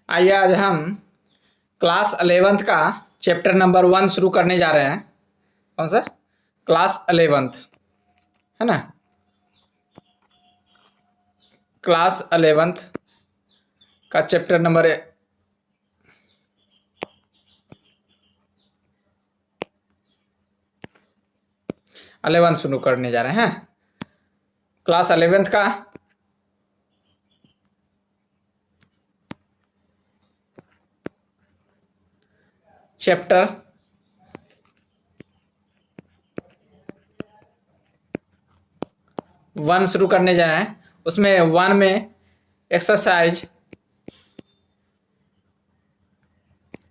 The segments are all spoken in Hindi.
आइए आज हम क्लास 11th का चैप्टर नंबर 1 शुरू करने जा रहे हैं। कौन सा? क्लास 11th है ना। क्लास 11th का चैप्टर नंबर 11 शुरू करने जा रहे हैं। क्लास 11th का चैप्टर 1 शुरू करने जा रहे हैं। उसमें 1 में एक्सरसाइज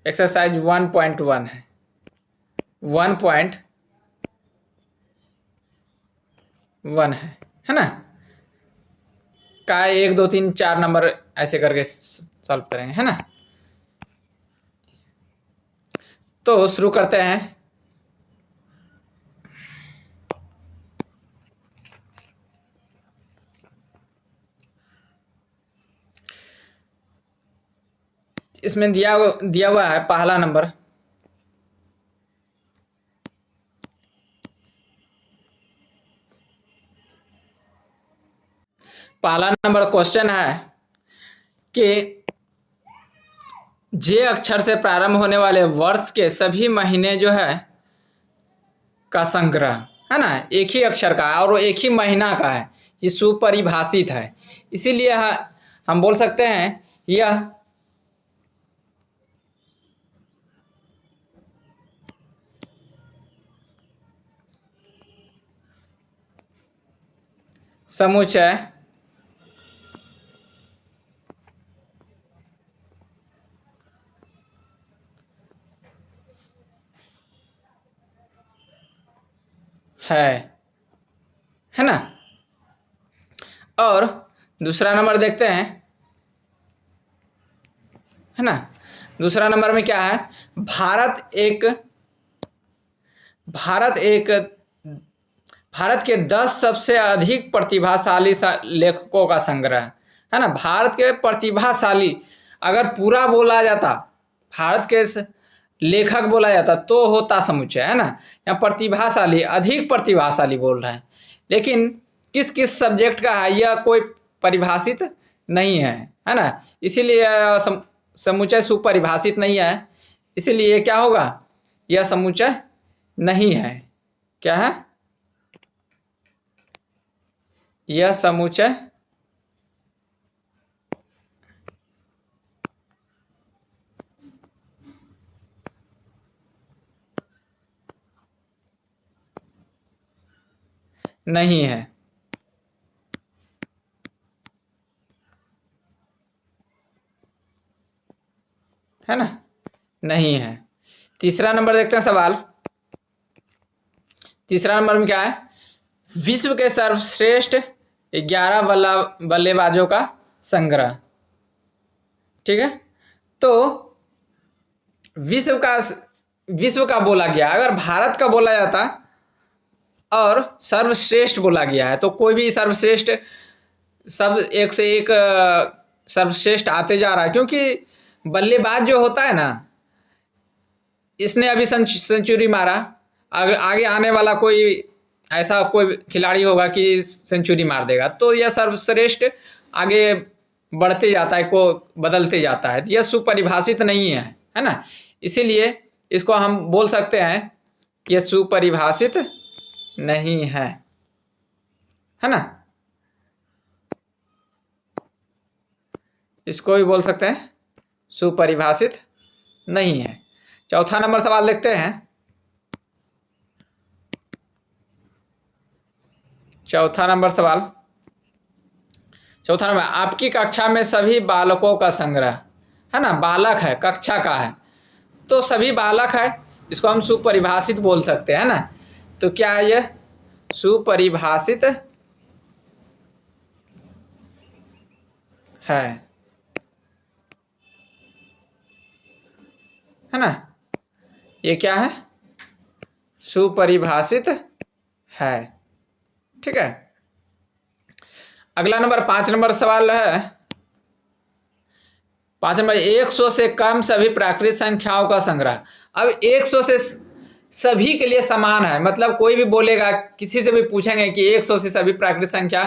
1.1 है। 1.1 है ना। का 1 2 3 4 नंबर ऐसे करके सॉल्व करेंगे, है ना। तो शुरू करते हैं। इसमें दिया हुआ है पहला नंबर। पहला नंबर क्वेश्चन है कि जे अक्षर से प्रारंभ होने वाले वर्ष के सभी महीने जो है का संग्रह, है ना। एक ही अक्षर का और एक ही महीना का है। ये सुपरिभाषित है, इसीलिए हम बोल सकते हैं यह समुच्चय है ना। और दूसरा नंबर देखते हैं, है ना। दूसरा नंबर में क्या है? भारत के 10 सबसे अधिक प्रतिभाशाली लेखकों का संग्रह, है ना। भारत के प्रतिभाशाली अगर पूरा बोला जाता, भारत के लेखक बोला जाता तो होता समुच्चय, है ना। यहाँ प्रतिभाशाली, अधिक प्रतिभाशाली बोल रहे हैं, लेकिन किस किस सब्जेक्ट का है यह कोई परिभाषित नहीं है ना। इसीलिए समुच्चय सुपरिभाषित नहीं है, इसीलिए क्या होगा? यह समुच्चय नहीं है। क्या है? यह समुच्चय नहीं है ना, नहीं है। तीसरा नंबर देखते हैं सवाल। तीसरा नंबर में क्या है? विश्व के सर्वश्रेष्ठ 11 बल्लेबाजों का संग्रह। ठीक है, तो विश्व का बोला गया, अगर भारत का बोला जाता और सर्वश्रेष्ठ बोला गया है तो कोई भी सर्वश्रेष्ठ सब एक से एक सर्वश्रेष्ठ आते जा रहा है, क्योंकि बल्लेबाज जो होता है ना, इसने अभी सेंचुरी मारा, अगर आगे आने वाला कोई ऐसा कोई खिलाड़ी होगा कि सेंचुरी मार देगा, तो यह सर्वश्रेष्ठ आगे बढ़ते जाता है, को बदलते जाता है। यह सुपरिभाषित नहीं है ना। इसीलिए इसको हम बोल सकते हैं कि यह सुपरिभाषित नहीं है ना। इसको भी बोल सकते हैं सुपरिभाषित नहीं है। चौथा नंबर सवाल देखते हैं। चौथा नंबर, आपकी कक्षा में सभी बालकों का संग्रह, है ना। बालक है, कक्षा का है, तो सभी बालक है, इसको हम सुपरिभाषित बोल सकते हैं ना। तो क्या है यह सुपरिभाषित है ना। ये क्या है? सुपरिभाषित है। ठीक है। अगला नंबर 5 नंबर सवाल है, 5 नंबर 100 से कम सभी प्राकृत संख्याओं का संग्रह। अब 100 से सभी के लिए समान है, मतलब कोई भी बोलेगा, किसी से भी पूछेंगे कि 100 से सभी प्राकृत संख्या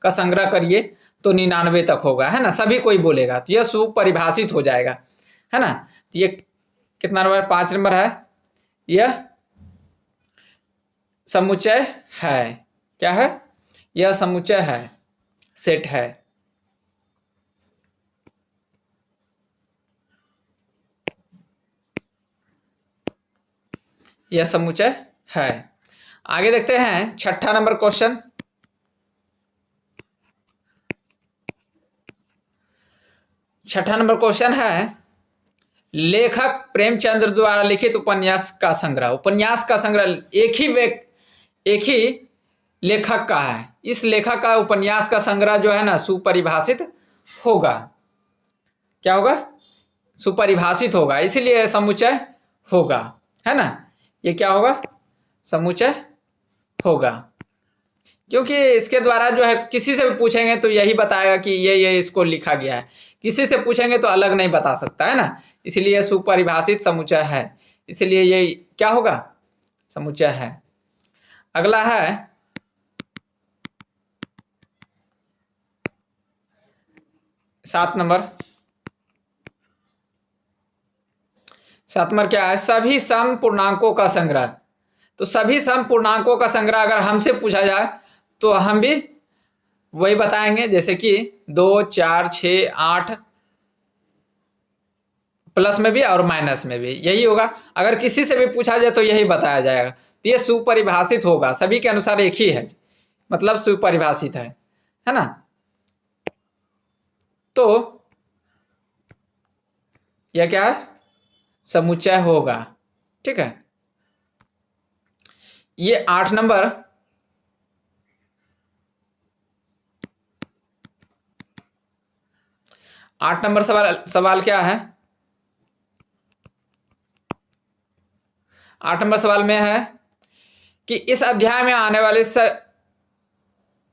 का संग्रह करिए तो 99 तक होगा, है ना, सभी कोई बोलेगा तो यह सुपरिभाषित हो जाएगा, है ना। तो ये कितना नंबर, 5 नंबर है, यह समुच्चय है। क्या है, यह समुच्चय है, सेट है। यह समुच्चय है। आगे देखते हैं 6ठा नंबर क्वेश्चन। 6ठा नंबर क्वेश्चन है, लेखक प्रेमचंद्र द्वारा लिखित उपन्यास का संग्रह। उपन्यास का संग्रह एक ही लेखक का है, इस लेखक का उपन्यास का संग्रह जो है ना सुपरिभाषित होगा। क्या होगा, सुपरिभाषित होगा, इसीलिए समुच्चय होगा, है ना। ये क्या होगा, समुच्चय होगा, क्योंकि इसके द्वारा जो है किसी से भी पूछेंगे तो यही बताएगा कि ये इसको लिखा गया है, किसी से पूछेंगे तो अलग नहीं बता सकता, है ना। इसलिए सुपरिभाषित समुच्चय है, इसलिए ये क्या होगा, समुच्चय है। अगला है 7 नंबर। 7 नंबर क्या है, सभी सम पूर्णांकों का संग्रह। तो सभी सम पूर्णांकों का संग्रह अगर हमसे पूछा जाए तो हम भी वही बताएंगे, जैसे कि 2, 4, 6, 8, प्लस में भी और माइनस में भी यही होगा। अगर किसी से भी पूछा जाए तो यही बताया जाएगा। तो ये सुपरिभाषित होगा, सभी के अनुसार एक ही है, मतलब सुपरिभाषित है ना। तो यह क्या है, समुच्चय होगा, ठीक है। ये 8 नंबर, 8 नंबर सवाल क्या है, 8 नंबर सवाल में है कि इस अध्याय में आने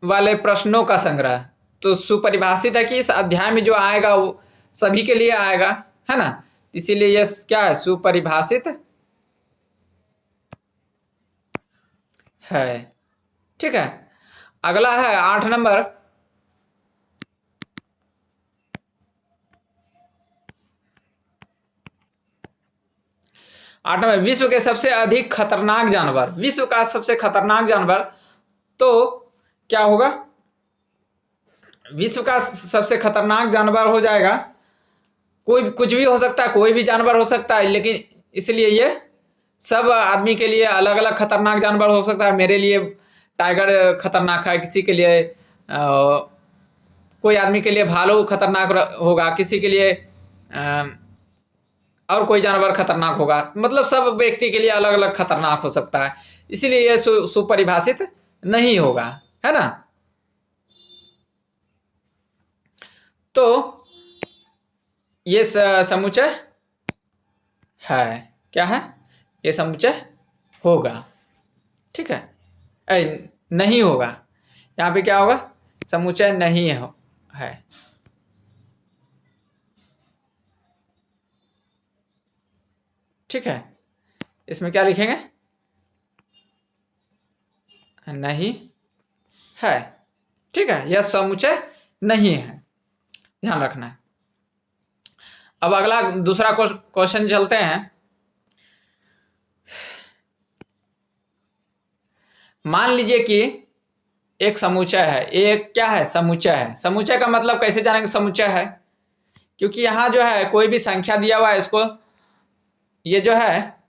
वाले प्रश्नों का संग्रह। तो सुपरिभाषित है कि इस अध्याय में जो आएगा वो सभी के लिए आएगा, है ना, इसीलिए ये क्या है, सुपरिभाषित है, ठीक है। अगला है 8 नंबर, 8 नंबर, विश्व के सबसे अधिक खतरनाक जानवर। विश्व का सबसे खतरनाक जानवर, तो क्या होगा, विश्व का सबसे खतरनाक जानवर हो जाएगा, कोई कुछ भी हो सकता है, कोई भी जानवर हो सकता है, लेकिन इसलिए ये सब आदमी के लिए अलग अलग खतरनाक जानवर हो सकता है। मेरे लिए टाइगर खतरनाक है, किसी के लिए कोई आदमी के लिए भालू खतरनाक होगा, किसी के लिए और कोई जानवर खतरनाक होगा, मतलब सब व्यक्ति के लिए अलग अलग खतरनाक हो सकता है, इसीलिए यह सुपरिभाषित नहीं होगा, है ना। तो ये समुच्चय है, क्या है, ये समुच्चय होगा, ठीक है। नहीं होगा, यहाँ पे क्या होगा, समुच्चय नहीं है। ठीक है, इसमें क्या लिखेंगे, नहीं है, ठीक है, यह समुच्चय नहीं है, ध्यान रखना है। अब अगला दूसरा क्वेश्चन चलते हैं। मान लीजिए कि एक समुच्चय है, एक क्या है, समुच्चय है। समुच्चय का मतलब कैसे जानेंगे समुच्चय है, क्योंकि यहां जो है कोई भी संख्या दिया हुआ है, इसको ये जो है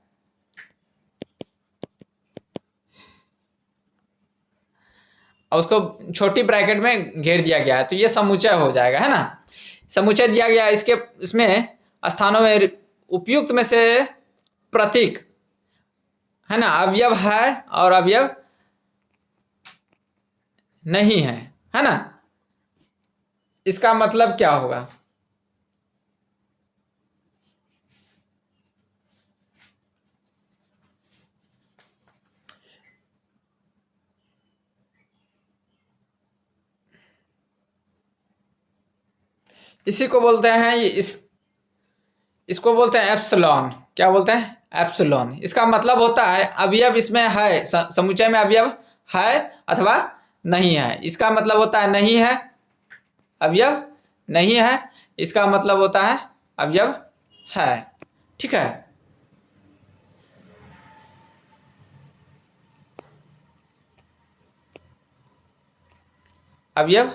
और उसको छोटी ब्रैकेट में घेर दिया गया है, तो ये समुच्चय हो जाएगा, है ना। समुच्चय दिया गया, इसके इसमें स्थानों में उपयुक्त में से प्रतीक, है ना, अवयव है और अवयव नहीं है ना। इसका मतलब क्या होगा, इसी को बोलते हैं, इस इसको बोलते हैं एप्सिलॉन। क्या बोलते हैं? एप्सिलॉन। इसका मतलब होता है अवयव इसमें है, समुच्चय में अवयव है अथवा नहीं है। इसका मतलब होता है नहीं है, अवयव नहीं है। इसका मतलब होता है अवयव है। ठीक है। अवयव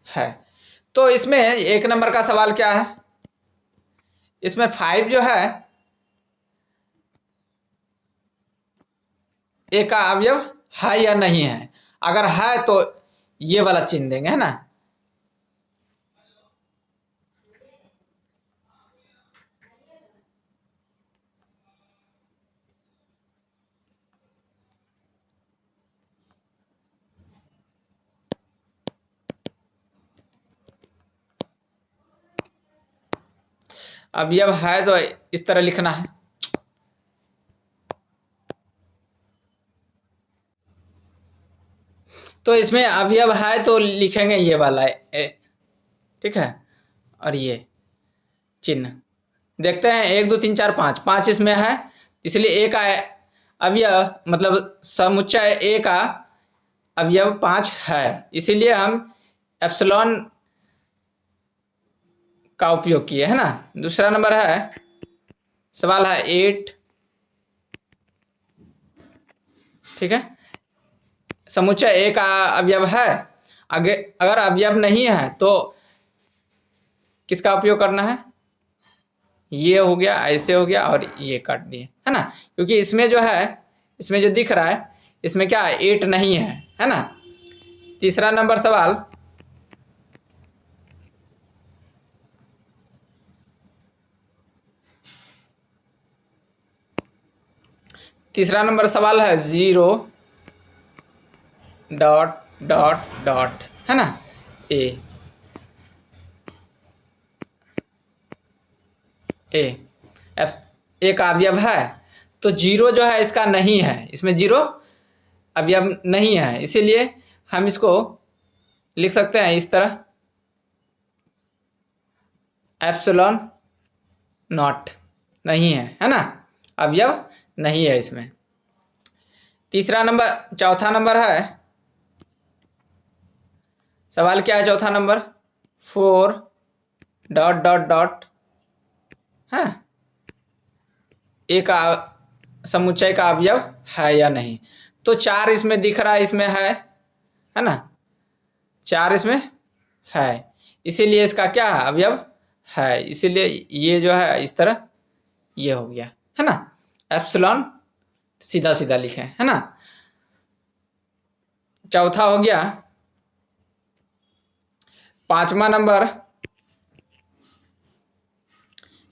है। तो इसमें 1 नंबर का सवाल क्या है? इसमें 5 जो है ए का अवयव है या नहीं है। अगर है तो ये वाला चिन्ह देंगे, है ना। अवयव है तो इस तरह लिखना है। तो इसमें अवयव है तो लिखेंगे ये वाला ठीक है। और ये चिन्ह देखते हैं, 1 2 3 4 5, 5 इसमें है, इसलिए ए का अवयव मतलब समुच्चय ए का अवयव 5 है, इसीलिए हम एप्सिलॉन का उपयोग किए, है ना। दूसरा नंबर है, सवाल है 8। ठीक है। समुच्चय ए का अवयव है, अगर अवयव नहीं है तो किसका उपयोग करना है? ये हो गया, ऐसे हो गया और ये काट दिए, है ना। क्योंकि इसमें जो है, इसमें जो दिख रहा है इसमें क्या है? 8 नहीं है ना। तीसरा नंबर सवाल, तीसरा नंबर सवाल है 0 डॉट डॉट डॉट, है ना। ए ए का अवयव है तो 0 जो है इसका नहीं है, इसमें 0 अवयव नहीं है, इसीलिए हम इसको लिख सकते हैं इस तरह, एप्सिलॉन नॉट नहीं है ना, अवयव नहीं है इसमें। तीसरा नंबर, चौथा नंबर है, सवाल क्या है चौथा नंबर? 4 डॉट डॉट डॉट, है ए का समुच्चय का अवयव है या नहीं। तो 4 इसमें दिख रहा है, इसमें है ना। 4 इसमें है, इसीलिए इसका क्या है? अवयव है, इसीलिए ये जो है इस तरह ये हो गया, है ना। एप्सिलॉन सीधा सीधा लिखे, है ना। चौथा हो गया। पांचवा नंबर,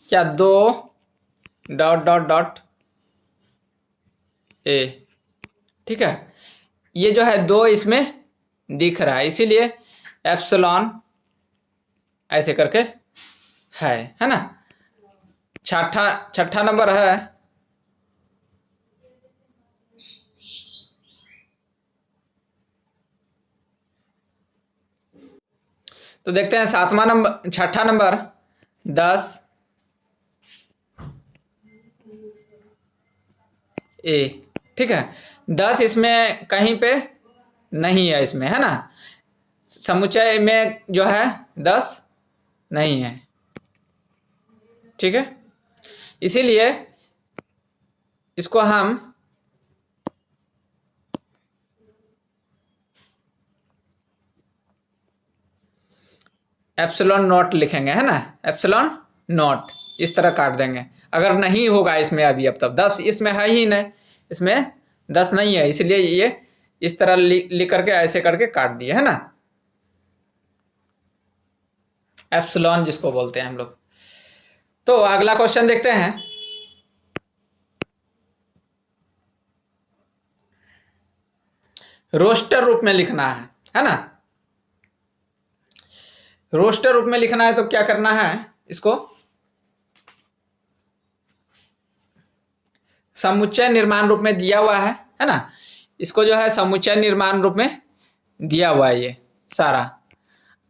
क्या 2 डॉट डॉट डॉट ए। ठीक है। ये जो है 2 इसमें दिख रहा है, इसीलिए एप्सिलॉन ऐसे करके है ना। छठा नंबर है, तो देखते हैं सातवां नंबर, छठा नंबर 10 ए। ठीक है। 10 इसमें कहीं पे नहीं है, इसमें, है ना। समुच्चय में जो है 10 नहीं है। ठीक है। इसीलिए इसको हम एप्सिलॉन नॉट लिखेंगे, है ना। एप्सिलॉन नॉट इस तरह काट देंगे। अगर नहीं होगा इसमें अभी, अब तब 10 इसमें है ही नहीं, इसमें 10 नहीं है, इसलिए ये इस तरह लिख करके ऐसे करके काट दिए, है ना। एप्सिलॉन जिसको बोलते हैं हम लोग। तो अगला क्वेश्चन देखते हैं। रोस्टर रूप में लिखना है ना। रोस्टर रूप में लिखना है तो क्या करना है? इसको समुच्चय निर्माण रूप में दिया हुआ है ना। इसको जो है समुच्चय निर्माण रूप में दिया हुआ है ये सारा,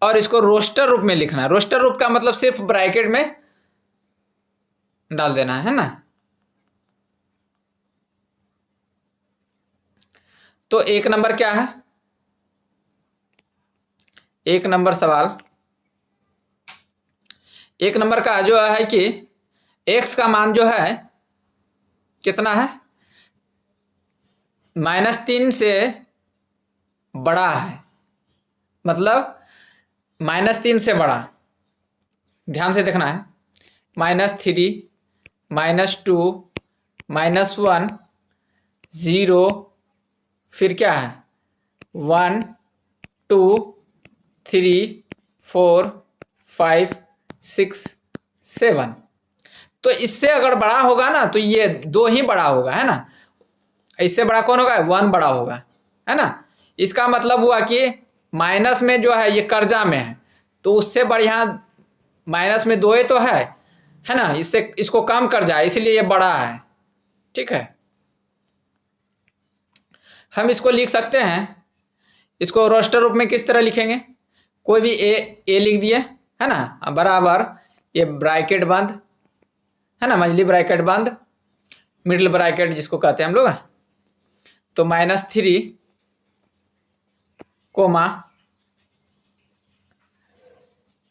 और इसको रोस्टर रूप में लिखना है। रोस्टर रूप का मतलब सिर्फ ब्रैकेट में डाल देना है ना। तो 1 नंबर क्या है, 1 नंबर सवाल, 1 नंबर का जो है कि x का मान जो है कितना है, -3 से बड़ा है, मतलब -3 से बड़ा, ध्यान से देखना है, -3, -2, -1, 0, फिर क्या है 1, 2, 3, 4, 5, 6, 7। तो इससे अगर बड़ा होगा ना तो ये 2 ही बड़ा होगा, है ना। इससे बड़ा कौन होगा, 1 बड़ा होगा, है ना। इसका मतलब हुआ कि माइनस में जो है ये कर्जा में है, तो उससे बढ़िया माइनस में 2 ही तो है ना, इससे इसको कम कर जाए, इसलिए ये बड़ा है। ठीक है, हम इसको लिख सकते हैं, इसको रोस्टर रूप में किस तरह लिखेंगे, कोई भी ए लिख दिए, है ना, बराबर ये ब्रैकेट बंद, है ना, मंझली ब्रैकेट बंद, मिडिल ब्रैकेट जिसको कहते हैं हम लोग, तो -3 कोमा,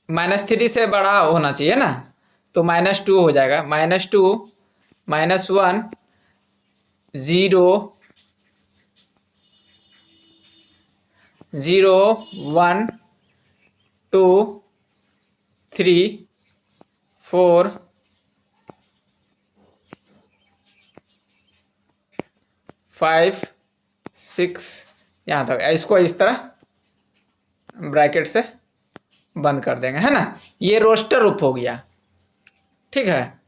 -3 से बड़ा होना चाहिए ना, तो -2 हो जाएगा, -2, -1, 0, 0, 1, 2, 3, 4, 5, 6, यहाँ तक। इसको इस तरह ब्रैकेट से बंद कर देंगे, है ना। ये रोस्टर रूप हो गया। ठीक है,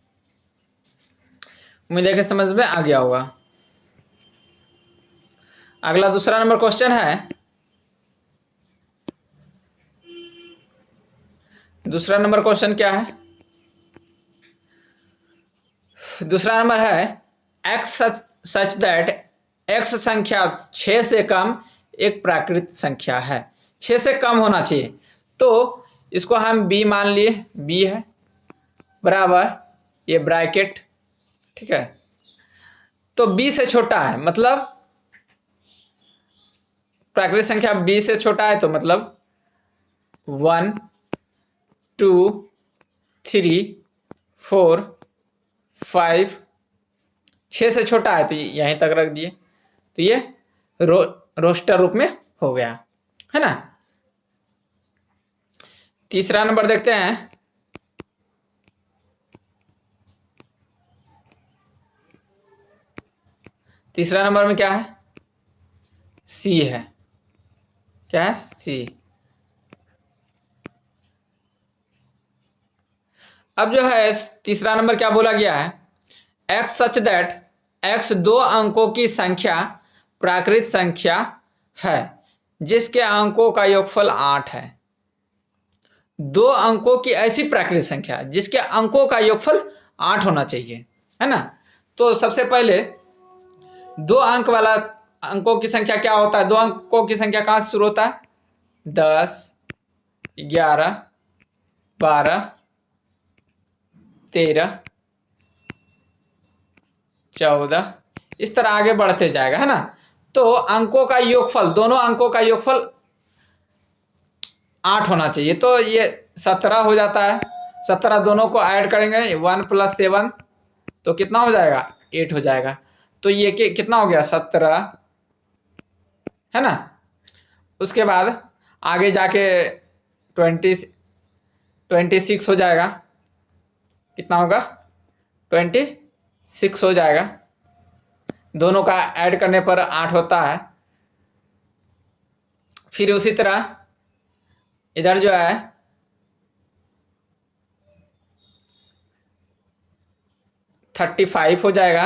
उम्मीद है कि समझ में आ गया होगा। अगला दूसरा नंबर क्वेश्चन है, दूसरा नंबर क्वेश्चन क्या है, दूसरा नंबर है x सच दैट x संख्या 6 से कम एक प्राकृत संख्या है, 6 से कम होना चाहिए। तो इसको हम b मान लिए, b है बराबर ये ब्रैकेट, ठीक है। तो b से छोटा है, मतलब प्राकृत संख्या b से छोटा है, तो मतलब 1, 2, 3, 4, 5, 6 से छोटा है, तो यहीं तक रख दिए, तो ये रोस्टर रूप में हो गया, है ना। तीसरा नंबर देखते हैं, तीसरा नंबर में क्या है, सी है, क्या है, सी। अब जो है तीसरा नंबर क्या बोला गया है, एक्स सच दैट एक्स 2 अंकों की संख्या प्राकृत संख्या है जिसके अंकों का योगफल 8 है। 2 अंकों की ऐसी प्राकृत संख्या जिसके अंकों का योगफल 8 होना चाहिए, है ना। तो सबसे पहले 2 अंक वाला अंकों की संख्या क्या होता है, 2 अंकों की संख्या कहां से शुरू होता है, 10, 11, 12, 13, 14, इस तरह आगे बढ़ते जाएगा, है ना। तो अंकों का योगफल, दोनों अंकों का योगफल 8 होना चाहिए, तो ये 17 हो जाता है। 17 दोनों को ऐड करेंगे, 1 + 7 तो कितना हो जाएगा, 8 हो जाएगा। तो ये कितना हो गया, 17, है ना। उसके बाद आगे जाके 26 हो जाएगा, कितना होगा, 26 हो जाएगा। दोनों का ऐड करने पर 8 होता है। फिर उसी तरह इधर जो है 35 हो जाएगा,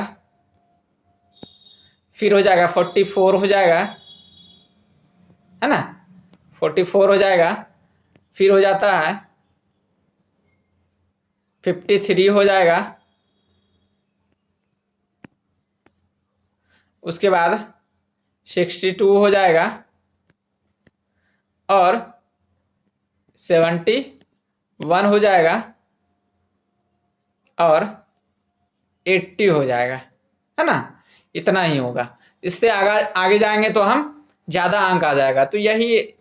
फिर हो जाएगा 44 हो जाएगा, है ना, 44 हो जाएगा। फिर हो जाता है 53 हो जाएगा। उसके बाद 62 हो जाएगा और 71 हो जाएगा और 80 हो जाएगा, है ना। इतना ही होगा। इससे आगे जाएंगे तो हम ज़्यादा अंक आ जाएगा। तो यही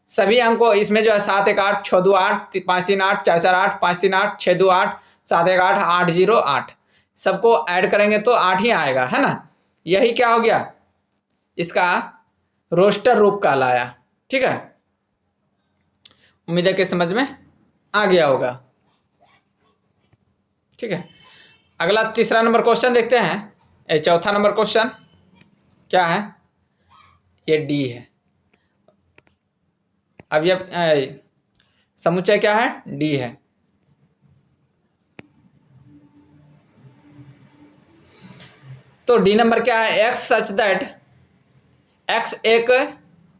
सभी अंकों इसमें जो है 7 1 8 6 2 8 5 3 8 4 4 8 5 3 8 6 2 8 7 1 8 8 0 8 सबको ऐड करेंगे तो 8 ही आएगा, है ना। यही क्या हो गया, इसका रोस्टर रूप कहलाया। ठीक है, उम्मीद है कि समझ में आ गया होगा। ठीक है, अगला तीसरा नंबर क्वेश्चन देखते हैं। चौथा नंबर क्वेश्चन क्या है, ये डी है। अब ये समुच्चय क्या है, डी है। तो डी नंबर क्या है, एक्स सच दैट, एक्स एक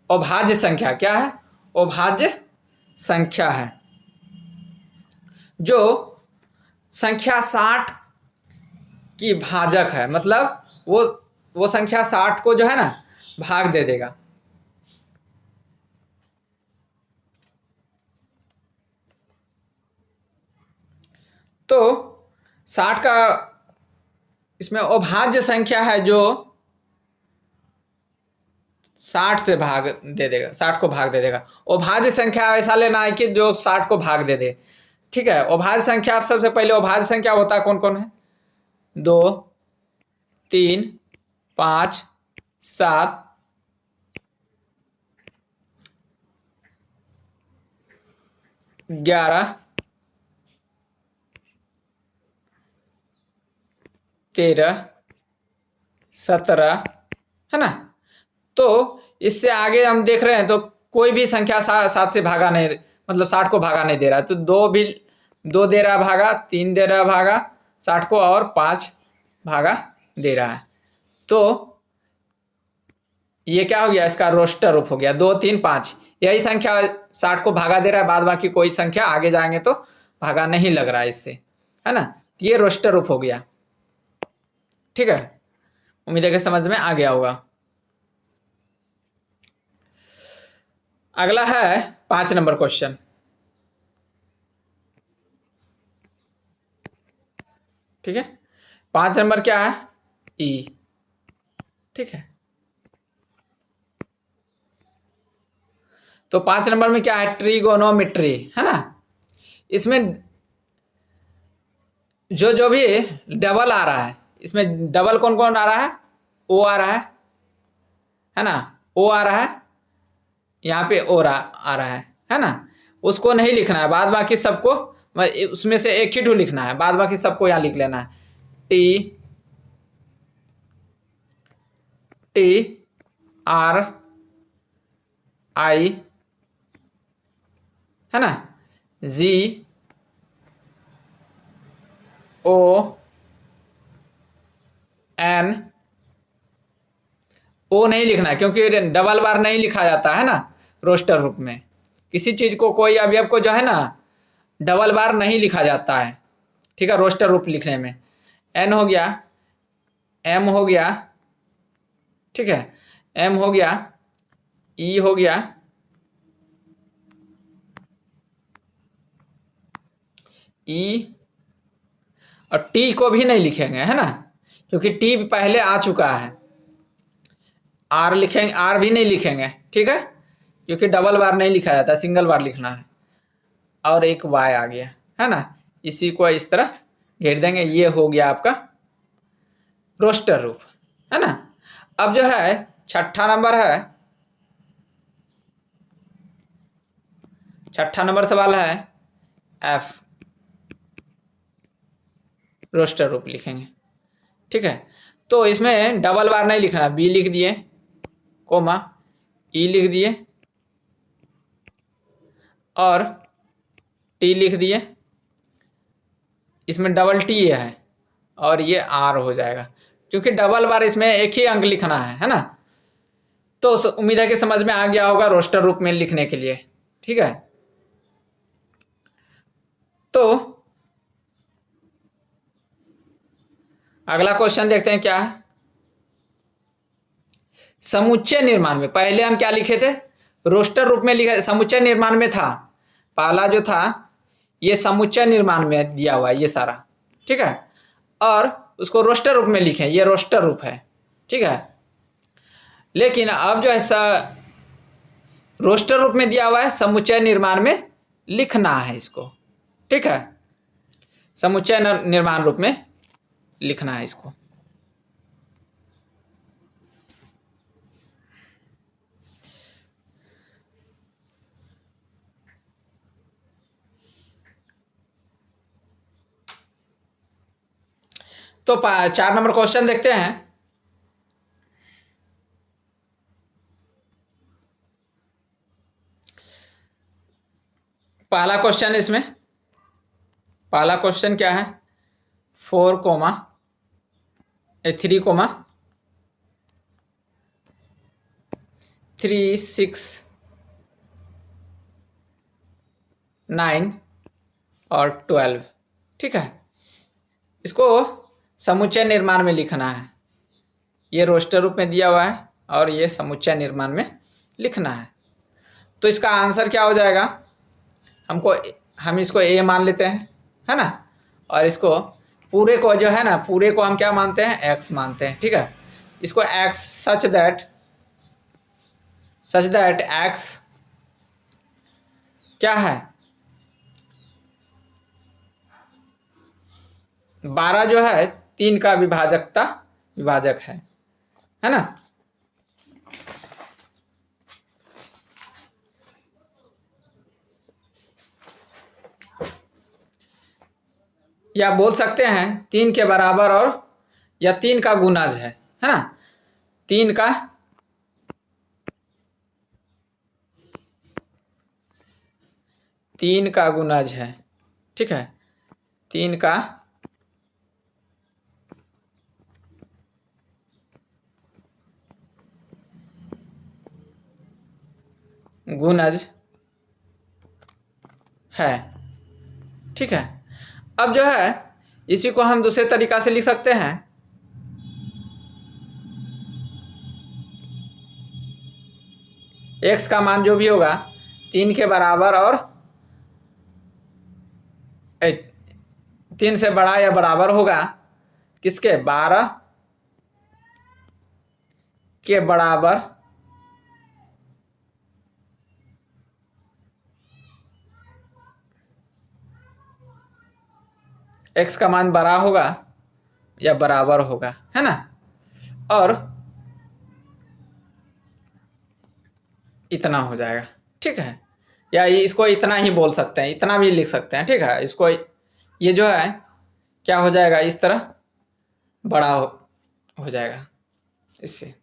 अभाज्य संख्या, क्या है, अभाज्य संख्या है जो संख्या 60 की भाजक है। मतलब वो संख्या 60 को जो है ना भाग दे देगा। तो 60 का इसमें अभाज्य संख्या है जो 60 से भाग दे देगा, 60 को भाग दे देगा। अभाज्य संख्या ऐसा लेना है कि जो 60 को भाग दे दे। ठीक है, अभाज्य संख्या आप सबसे पहले अभाज्य संख्या होता है कौन कौन है, 2 3 5 7 11 13 17, है ना। तो इससे आगे हम देख रहे हैं तो कोई भी संख्या 7 से भागा नहीं, मतलब 60 को भागा नहीं दे रहा है। तो 2 दे रहा भागा, 3 दे रहा भागा 60 को, और 5 भागा दे रहा है। तो ये क्या हो गया, इसका रोस्टर रूप हो गया। 2 3 5 यही संख्या 60 को भागा दे रहा है, बाद बाकी कोई संख्या आगे जाएंगे तो भागा नहीं लग रहा है इससे, है ना। ये रोस्टर रूप हो गया। ठीक है, उम्मीद है कि समझ में आ गया होगा। अगला है 5 नंबर क्वेश्चन। ठीक है, 5 नंबर क्या है, ई। ठीक है, तो 5 नंबर में क्या है, ट्रिगोनोमेट्री, है ना। इसमें जो भी डबल आ रहा है, इसमें डबल कौन कौन आ रहा है, ओ आ रहा है ना, ओ आ रहा है, यहाँ पे ओ आ रहा है ना। उसको नहीं लिखना है, बाद बाकी सबको उसमें से एक ही टू लिखना है, बाद बाकी सबको यहाँ लिख लेना है। टी आर आई, है ना, जी ओ एन। ओ नहीं लिखना है क्योंकि डबल बार नहीं लिखा जाता है ना रोस्टर रूप में। किसी चीज को, कोई अवयव को जो है ना डबल बार नहीं लिखा जाता है। ठीक है, रोस्टर रूप लिखने में। एन हो गया, एम हो गया, ठीक है, एम हो गया, ई हो गया, ई, और टी को भी नहीं लिखेंगे, है ना, क्योंकि टी पहले आ चुका है। आर लिखेंगे, आर भी नहीं लिखेंगे, ठीक है, क्योंकि डबल बार नहीं लिखा जाता, सिंगल बार लिखना है। और एक वाई आ गया, है ना, इसी को इस तरह घेर देंगे। ये हो गया आपका रोस्टर रूप, है ना। अब जो है छठा नंबर है, छठा नंबर सवाल है एफ, रोस्टर रूप लिखेंगे। ठीक है, तो इसमें डबल बार नहीं लिखना, बी लिख दिए, कोमा ई लिख दिए, और टी लिख दिए। इसमें डबल टी है और ये आर हो जाएगा, क्योंकि डबल बार इसमें एक ही अंक लिखना है ना। तो उम्मीद है कि समझ में आ गया होगा रोस्टर रूप में लिखने के लिए। ठीक है, तो अगला क्वेश्चन देखते हैं क्या है। समुच्चय निर्माण में पहले हम क्या लिखे थे, रोस्टर रूप में लिखे, समुच्चय निर्माण में था पहला जो था, ये समुच्चय निर्माण में दिया हुआ है ये सारा। ठीक है, और उसको रोस्टर रूप में लिखें, ये रोस्टर रूप है, ठीक है। लेकिन अब जो है रोस्टर रूप में दिया हुआ है, समुच्चय निर्माण में लिखना है इसको, ठीक है। समुच्चय निर्माण रूप में लिखना है इसको। तो 4 नंबर क्वेश्चन देखते हैं। पहला क्वेश्चन इसमें, पहला क्वेश्चन क्या है, 4 कोमा 3 कोमा 3 6 9 और 12, ठीक है। इसको समुच्चय निर्माण में लिखना है। ये रोस्टर रूप में दिया हुआ है और ये समुच्चय निर्माण में लिखना है। तो इसका आंसर क्या हो जाएगा, हम इसको ए मान लेते हैं, है ना। और इसको पूरे को जो है ना, पूरे को हम क्या मानते हैं, एक्स मानते हैं, ठीक है। इसको एक्स सच दैट एक्स क्या है, 12 जो है 3 का विभाजक है ना। या बोल सकते हैं 3 के बराबर और या 3 का गुणज है ना। 3 का गुणज है, ठीक है। 3 का गुणज है, ठीक है। अब जो है इसी को हम दूसरे तरीका से लिख सकते हैं। x का मान जो भी होगा 3 के बराबर और 3 से बड़ा या बराबर होगा किसके, 12 के बराबर x का मान बड़ा होगा या बराबर होगा, है ना। और इतना हो जाएगा, ठीक है। या इसको इतना ही बोल सकते हैं, इतना भी लिख सकते हैं, ठीक है। इसको ये जो है क्या हो जाएगा, इस तरह बड़ा हो जाएगा इससे।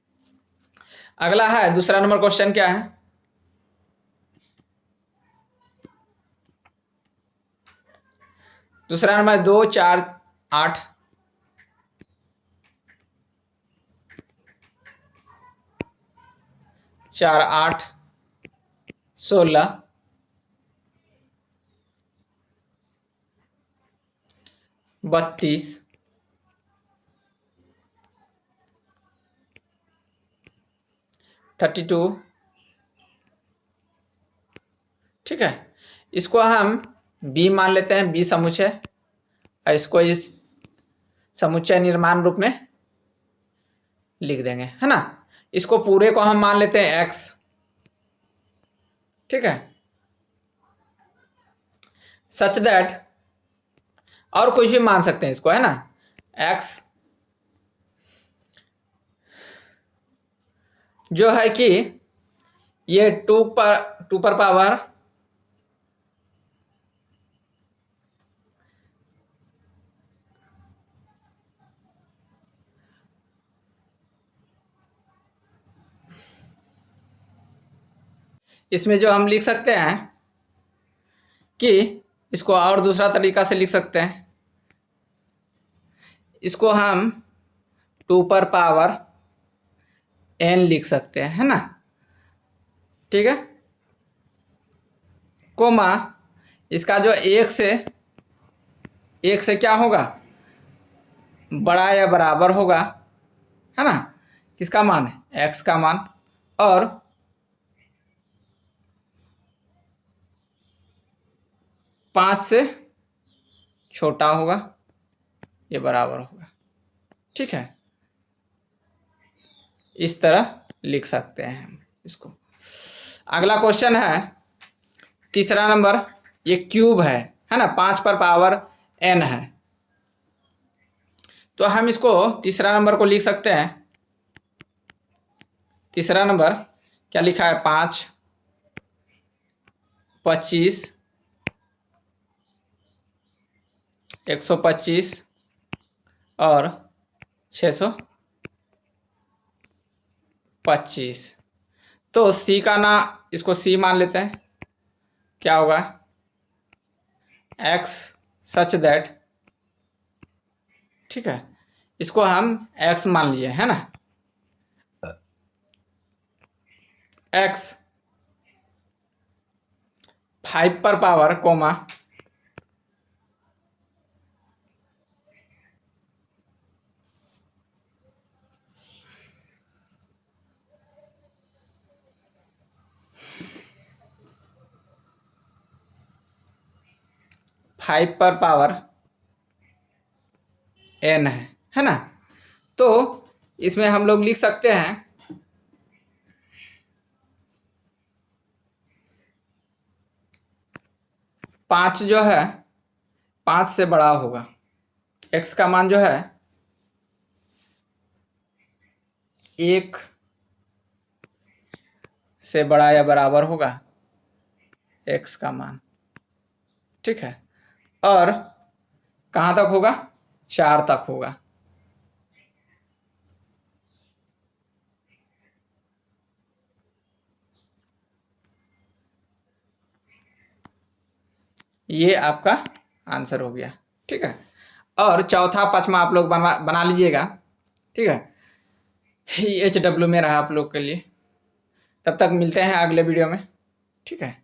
अगला है दूसरा नंबर क्वेश्चन क्या है, दूसरा नंबर 2 4 8 4 8 16 32 32, ठीक है। इसको हम बी मान लेते हैं, बी समुच्चय, और इसको इस समुच्चय निर्माण रूप में लिख देंगे, है ना। इसको पूरे को हम मान लेते हैं एक्स, ठीक है। सच दैट, और कुछ भी मान सकते हैं इसको, है ना। एक्स जो है कि ये 2 पर पावर इसमें जो हम लिख सकते हैं कि इसको और दूसरा तरीका से लिख सकते हैं। इसको हम 2 पर पावर n लिख सकते हैं, है ना, ठीक है। कोमा इसका जो एक से क्या होगा, बड़ा या बराबर होगा, है ना। किसका मान है, x का मान, और 5 से छोटा होगा, ये बराबर होगा, ठीक है, इस तरह लिख सकते हैं हम इसको। अगला क्वेश्चन है तीसरा नंबर, ये क्यूब है ना, 5 पर पावर n है। तो हम इसको तीसरा नंबर को लिख सकते हैं। तीसरा नंबर क्या लिखा है, 5, 25, 125 और 625। तो सी का ना, इसको सी मान लेते हैं। क्या होगा, x सच दैट, ठीक है, इसको हम x मान लिए है ना, x 5 पर पावर कोमा 5 पर पावर n है ना। तो इसमें हम लोग लिख सकते हैं 5 जो है 5 से बड़ा होगा, x का मान जो है 1 से बड़ा या बराबर होगा x का मान, ठीक है। और कहाँ तक होगा, 4 तक होगा। ये आपका आंसर हो गया, ठीक है। और चौथा पांचवा आप लोग बना लीजिएगा, ठीक है। HW में रहा आप लोग के लिए। तब तक मिलते हैं अगले वीडियो में, ठीक है।